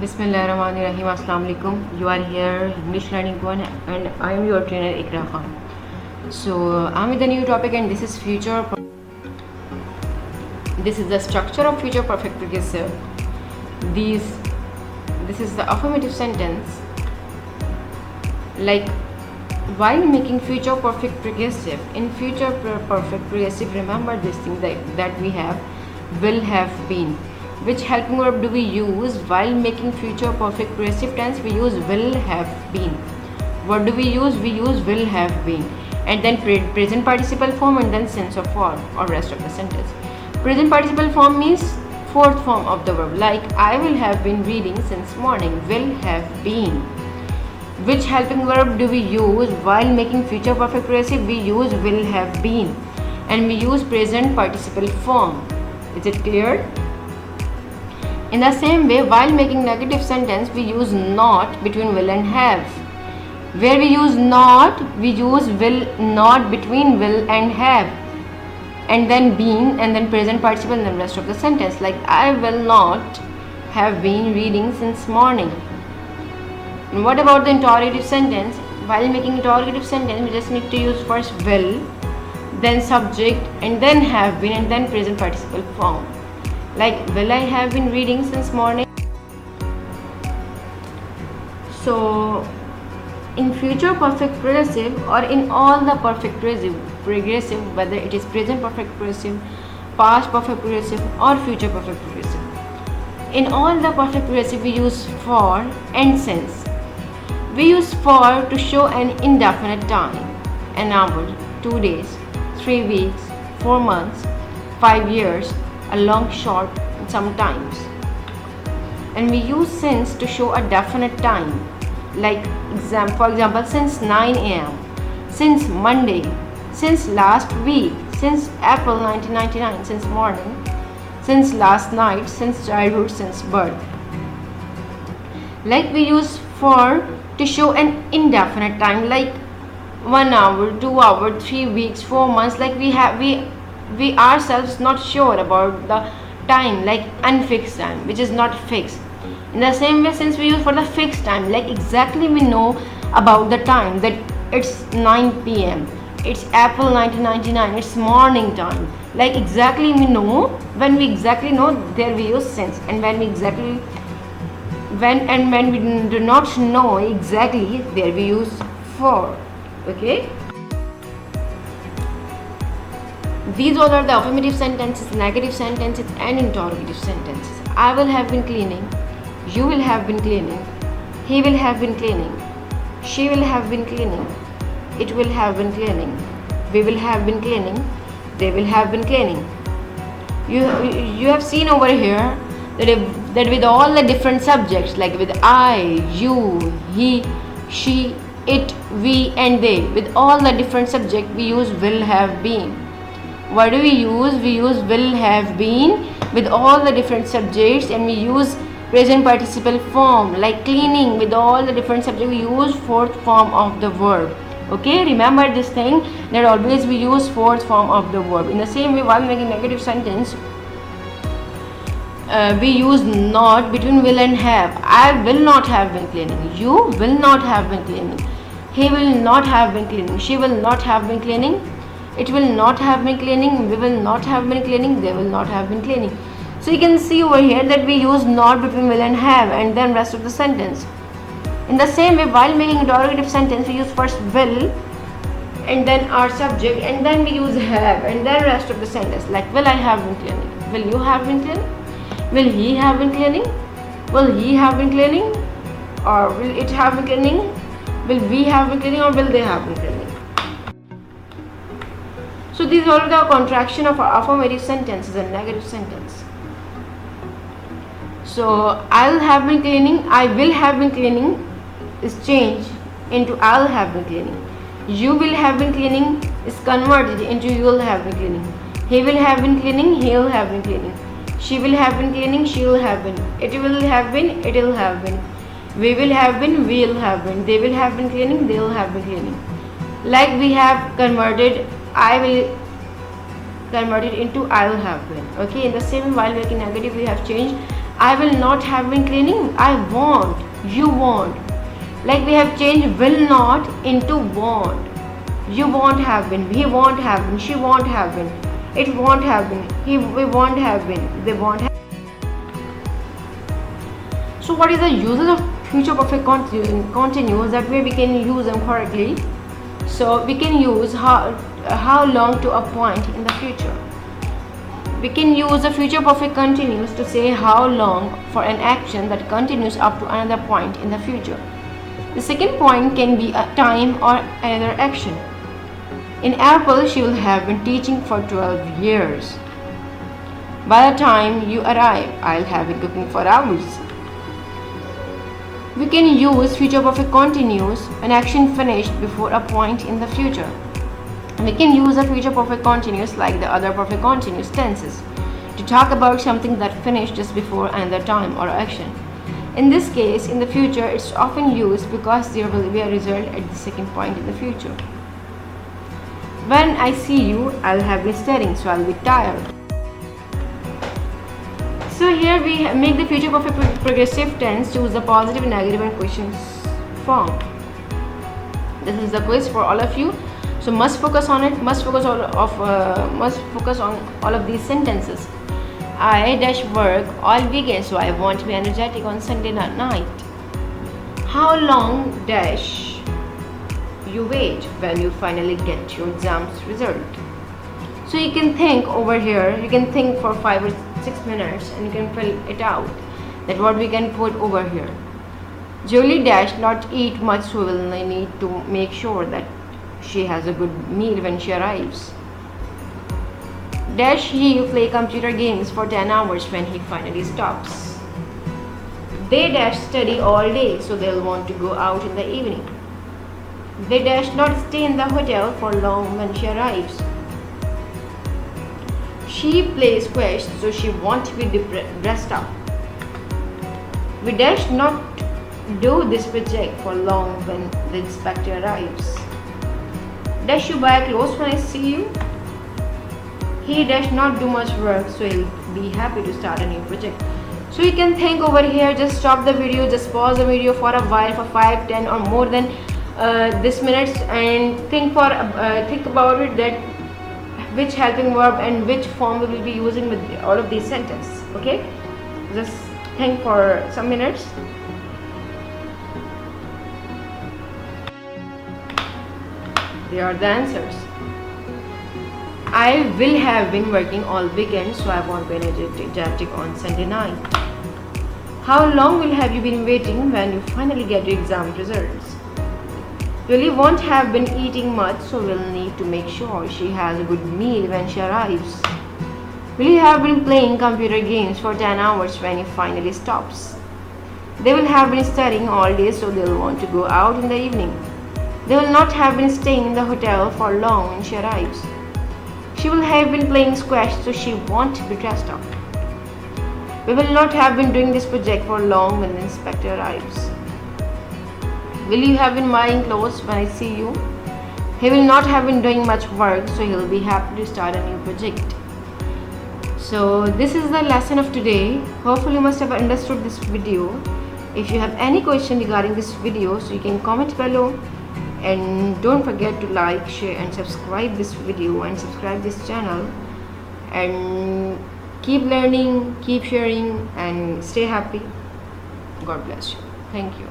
Bismillahirrahmanirrahim. Assalamu alaikum. You are here, English Learning 1, and I am your trainer Ikra Khan. So I'm with a new topic, and this is future. This is the structure of future perfect progressive. This is the affirmative sentence. Like, while making future perfect progressive, in future perfect progressive, remember this thing that we have will have been. Which helping verb do we use while making future perfect progressive tense? We use will have been. What do we use? We use will have been, and then present participle form, and then sense of form or rest of the sentence. Present participle form means fourth form of the verb, like I will have been reading since morning. Will have been. Which helping verb do we use while making future perfect progressive? We use will have been, and we use present participle form. Is it clear? In the same way, while making negative sentence, we use not between will and have. Where we use not, we use will not between will and have, and then been, and then present participle in the rest of the sentence. Like I will not have been reading since morning. And what about the interrogative sentence? While making interrogative sentence, we just need to use first will, then subject, and then have been, and then present participle form. Like, will I have been reading since morning? So, in future perfect progressive or in all the perfect progressive, whether it is present perfect progressive, past perfect progressive, or future perfect progressive, in all the perfect progressive we use for and since. We use for to show an indefinite time, an hour, 2 days, 3 weeks, 4 months, 5 years, a long, short, sometimes. And we use since to show a definite time, like for example, since 9 a.m., since Monday, since last week, since April 1999, since morning, since last night, since childhood, since birth. Like we use for to show an indefinite time, like 1 hour, 2 hours, 3 weeks, 4 months. Like we ourselves not sure about the time, like unfixed time, which is not fixed. In the same way, since we use for the fixed time, like exactly we know about the time, that it's 9 p.m., it's April 1999, it's morning time. Like exactly we know, when we exactly know, there we use since. And when we do not know exactly, there we use for. Okay, these all are the affirmative sentences, negative sentences, and interrogative sentences. I will have been cleaning, you will have been cleaning, he will have been cleaning, she will have been cleaning, it will have been cleaning, we will have been cleaning, they will have been cleaning. You have seen over here that with all the different subjects, like with I, you, he, she, it, we, and they, with all the different subjects, we use will have been. What do we use? We use will have been with all the different subjects, and we use present participle form, like cleaning. With all the different subjects, we use fourth form of the verb. Okay, remember this thing, that always we use fourth form of the verb. In the same way, while making negative sentence, we use not between will and have. I will not have been cleaning, you will not have been cleaning, he will not have been cleaning, she will not have been cleaning, it will not have been cleaning, we will not have been cleaning, they will not have been cleaning. So you can see over here that we use not between will and have, and then rest of the sentence. In the same way, while making interrogative sentence, we use first will, and then our subject, and then we use have, and then rest of the sentence. Like, will I have been cleaning, will you have been cleaning, will he have been cleaning, will he have been cleaning, or will it have been cleaning, will we have been cleaning, or will they have been cleaning. So these are all the contraction of affirmative sentences and negative sentence. So I'll have been cleaning, I will have been cleaning is changed into I'll have been cleaning. You will have been cleaning is converted into you will have been cleaning. He will have been cleaning, he'll have been cleaning. She will have been cleaning, she will have been. It will have been, it will have been. We will have been, we'll have been. They will have been cleaning, they'll have been cleaning. Like we have converted I will converted into I will have been. Okay, in the same while making negative, we have changed I will not have been cleaning. I won't. You won't. Like we have changed will not into won't. You won't have been. He won't have been. She won't have been. It won't have been. We won't have been. They won't have. So what is the uses of future perfect continuous? That way we can use them correctly. So we can use how long to a point in the future. We can use the future perfect continuous to say how long for an action that continues up to another point in the future. The second point can be a time or another action. In Apple, she will have been teaching for 12 years. By the time you arrive, I'll have been cooking for hours. We can use future perfect continuous, an action finished before a point in the future. We can use the future perfect continuous like the other perfect continuous tenses to talk about something that finished just before another time or action. In this case, in the future, it's often used because there will be a result at the second point in the future. When I see you, I'll have been studying, so I'll be tired. So here we make the future perfect progressive tense, choose the positive, negative and questions form. This is the quiz for all of you. So must focus on it. Must focus on all of these sentences. I dash work all weekend, so I want to be energetic on Sunday night. How long dash you wait when you finally get your exam's result? So you can think over here. You can think for 5 or 6 minutes, and you can fill it out. That what we can put over here. Julie dash not eat much, so will need to make sure that she has a good meal when she arrives. Dash he play computer games for 10 hours when he finally stops. They dash study all day, so they'll want to go out in the evening. They dash not stay in the hotel for long when she arrives. She plays squash, so she won't be dressed up. We dash not do this project for long when the inspector arrives. Dash you buy clothes when I see you? He dash not do much work, so he'll be happy to start a new project. So you can think over here, just stop the video, just pause the video for a while, for 5, 10 or more than this minutes, and think about it, that which helping verb and which form we will be using with all of these sentences. Okay, just think for some minutes. There are the answers. I will have been working all weekend, so I won't be energetic on Sunday night. How long will have you been waiting when you finally get your exam results? Julie won't have been eating much, so we'll need to make sure she has a good meal when she arrives. Will you have been playing computer games for 10 hours when he finally stops? They will have been studying all day, so they'll want to go out in the evening. They will not have been staying in the hotel for long when she arrives. She will have been playing squash, so she won't be dressed up. We will not have been doing this project for long when the inspector arrives. Will you have been buying clothes when I see you? He will not have been doing much work, so he'll be happy to start a new project. So this is the lesson of today. Hopefully you must have understood this video. If you have any question regarding this video, so you can comment below. And don't forget to like, share and subscribe this video and subscribe this channel. And keep learning, keep sharing and stay happy. God bless you. Thank you.